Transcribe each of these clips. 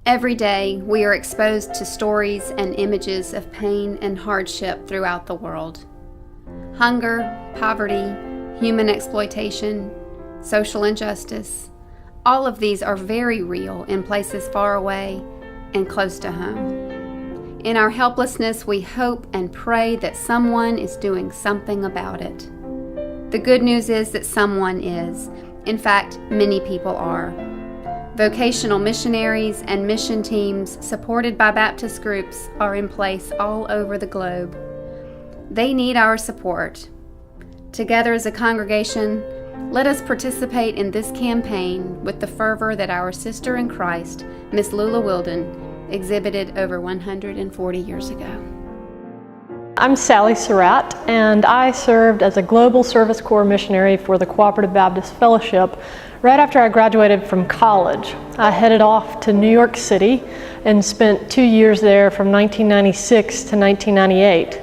Every day, we are exposed to stories and images of pain and hardship throughout the world. Hunger, poverty, human exploitation, social injustice, all of these are very real in places far away and close to home. In our helplessness, we hope and pray that someone is doing something about it. The good news is that someone is. In fact, many people are. Vocational missionaries and mission teams supported by Baptist groups are in place all over the globe. They need our support. Together as a congregation, let us participate in this campaign with the fervor that our sister in Christ, Miss Lula Whilden, exhibited over 140 years ago. I'm Sally Surratt, and I served as a Global Service Corps missionary for the Cooperative Baptist Fellowship right after I graduated from college. I headed off to New York City and spent 2 years there from 1996 to 1998.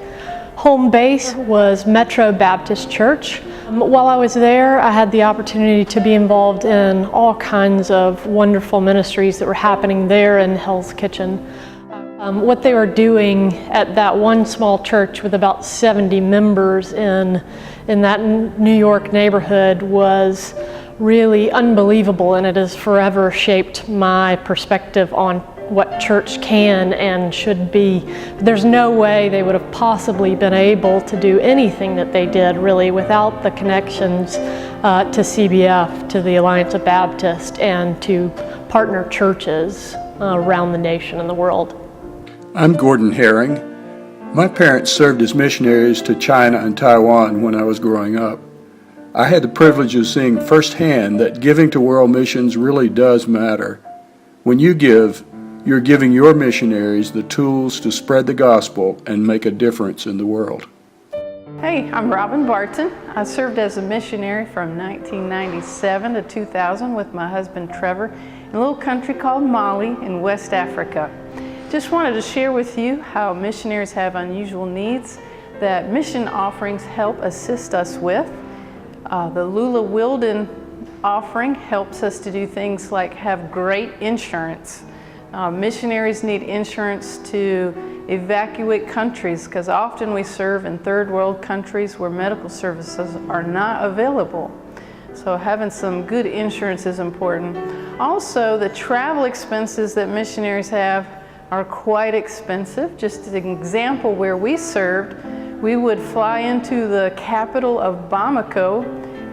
Home base was Metro Baptist Church. While I was there, I had the opportunity to be involved in all kinds of wonderful ministries that were happening there in Hell's Kitchen. What they were doing at that one small church with about 70 members in that New York neighborhood was really unbelievable, and it has forever shaped my perspective on what church can and should be. There's no way they would have possibly been able to do anything that they did really without the connections to CBF, to the Alliance of Baptists, and to partner churches around the nation and the world. I'm Gordon Herring. My parents served as missionaries to China and Taiwan when I was growing up. I had the privilege of seeing firsthand that giving to world missions really does matter. When you give, you're giving your missionaries the tools to spread the gospel and make a difference in the world. Hey, I'm Robin Barton. I served as a missionary from 1997 to 2000 with my husband Trevor in a little country called Mali in West Africa. Just wanted to share with you how missionaries have unusual needs that mission offerings help assist us with. The Lula Whilden offering helps us to do things like have great insurance. Missionaries need insurance to evacuate countries because often we serve in third world countries where medical services are not available. So having some good insurance is important. Also, the travel expenses that missionaries have are quite expensive. Just an example, where we served, we would fly into the capital of Bamako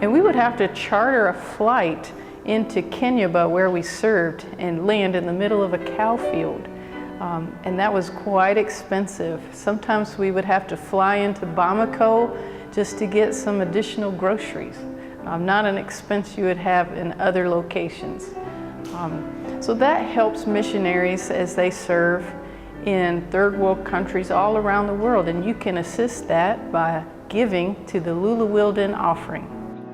and we would have to charter a flight into Kenya, where we served, and land in the middle of a cow field. And that was quite expensive. Sometimes we would have to fly into Bamako just to get some additional groceries. Not an expense you would have in other locations. So that helps missionaries as they serve in third world countries all around the world, and you can assist that by giving to the Lula Whilden offering.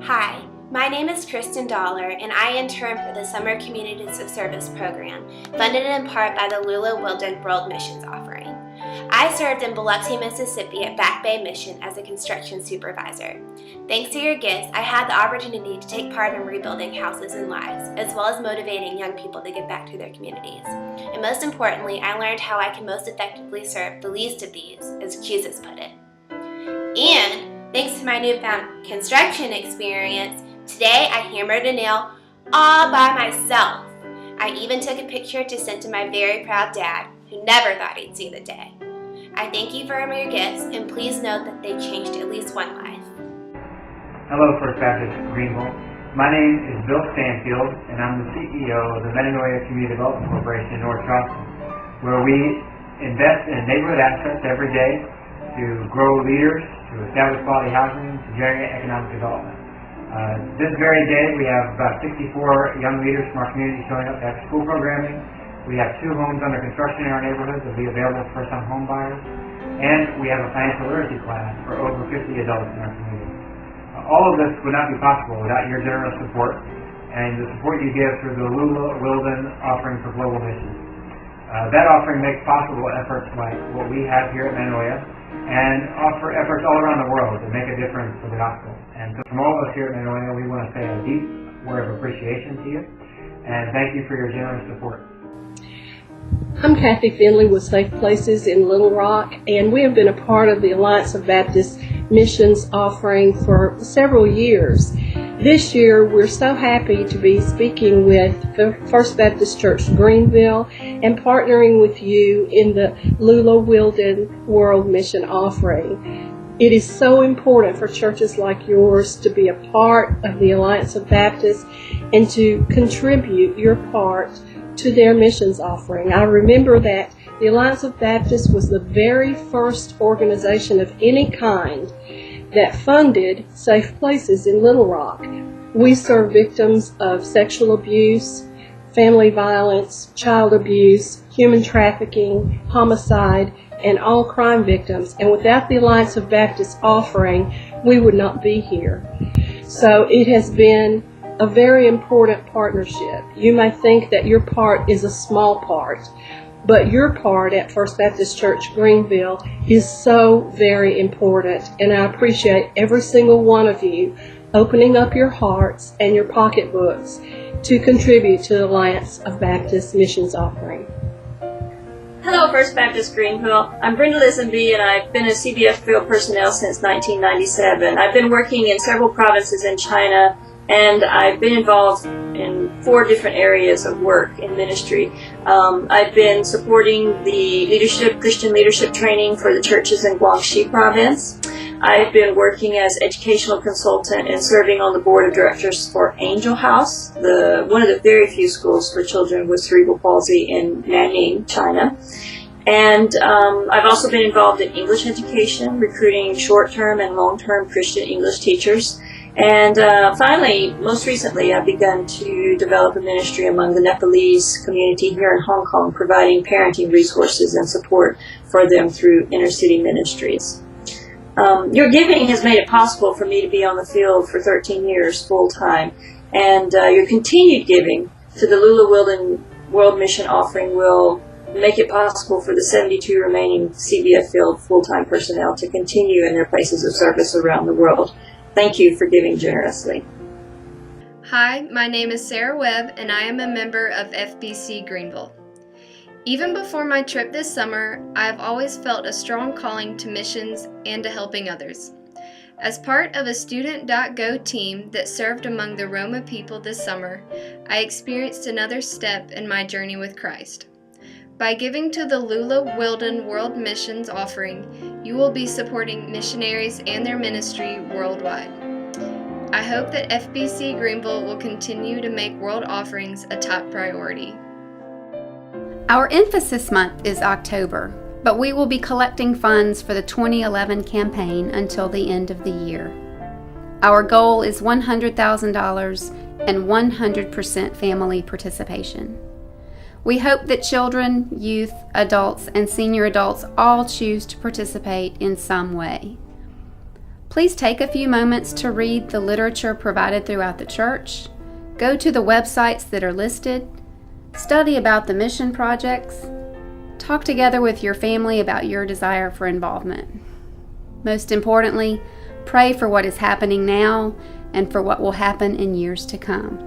Hi, my name is Kristin Dollar, and I intern for the Summer Communities of Service program, funded in part by the Lula Whilden World Missions offering. I served in Biloxi, Mississippi at Back Bay Mission as a construction supervisor. Thanks to your gifts, I had the opportunity to take part in rebuilding houses and lives, as well as motivating young people to give back to their communities. And most importantly, I learned how I can most effectively serve the least of these, as Jesus put it. And thanks to my newfound construction experience, today I hammered a nail all by myself. I even took a picture to send to my very proud dad, who never thought he'd see the day. I thank you for your gifts, and please note that they changed at least one life. Hello, First Baptist Greenville. My name is Bill Stanfield, and I'm the CEO of the Metanoia Community Development Corporation in North Charleston, where we invest in neighborhood assets every day to grow leaders, to establish quality housing, to generate economic development. This very day, we have about 64 young leaders from our community showing up to after-school programming. We have 2 homes under construction in our neighborhood that will be available for first-time home buyers. And we have a financial literacy class for over 50 adults in our community. All of this would not be possible without your generous support and the support you give through the Lula Whilden offering for global missions. That offering makes possible efforts like what we have here at Metanoia, and offer efforts all around the world to make a difference for the gospel. And so from all of us here at Metanoia, we want to say a deep word of appreciation to you, and thank you for your generous support. I'm Kathy Finley with Safe Places in Little Rock, and we have been a part of the Alliance of Baptist Missions offering for several years. This year, we're so happy to be speaking with the First Baptist Church Greenville and partnering with you in the Lula Whilden World Mission Offering. It is so important for churches like yours to be a part of the Alliance of Baptists and to contribute your part to their missions offering. I remember that the Alliance of Baptists was the very first organization of any kind that funded Safe Places in Little Rock. We serve victims of sexual abuse, family violence, child abuse, human trafficking, homicide, and all crime victims. And without the Alliance of Baptists offering, we would not be here. So it has been a very important partnership. You may think that your part is a small part, but your part at First Baptist Church Greenville is so very important, and I appreciate every single one of you opening up your hearts and your pocketbooks to contribute to the Alliance of Baptist Missions Offering. Hello, First Baptist Greenville. I'm Brenda Lisenby, and I've been a CBF field personnel since 1997. I've been working in several provinces in China, and I've been involved in 4 different areas of work in ministry. I've been supporting the Christian leadership training for the churches in Guangxi province. I've been working as educational consultant and serving on the board of directors for Angel House, one of the very few schools for children with cerebral palsy in Nanning, China. And I've also been involved in English education, recruiting short-term and long-term Christian English teachers. And finally, most recently, I've begun to develop a ministry among the Nepalese community here in Hong Kong, providing parenting resources and support for them through inner-city ministries. Your giving has made it possible for me to be on the field for 13 years full-time, and your continued giving to the Lula Whilden World Mission Offering will make it possible for the 72 remaining CBF field full-time personnel to continue in their places of service around the world. Thank you for giving generously. Hi, my name is Sara Webb, and I am a member of FBC Greenville. Even before my trip this summer, I have always felt a strong calling to missions and to helping others. As part of a Student.go team that served among the Roma people this summer, I experienced another step in my journey with Christ. By giving to the Lula Whilden World Missions Offering, you will be supporting missionaries and their ministry worldwide. I hope that FBC Greenville will continue to make world offerings a top priority. Our emphasis month is October, but we will be collecting funds for the 2011 campaign until the end of the year. Our goal is $100,000 and 100% family participation. We hope that children, youth, adults, and senior adults all choose to participate in some way. Please take a few moments to read the literature provided throughout the church, go to the websites that are listed, study about the mission projects, talk together with your family about your desire for involvement. Most importantly, pray for what is happening now and for what will happen in years to come.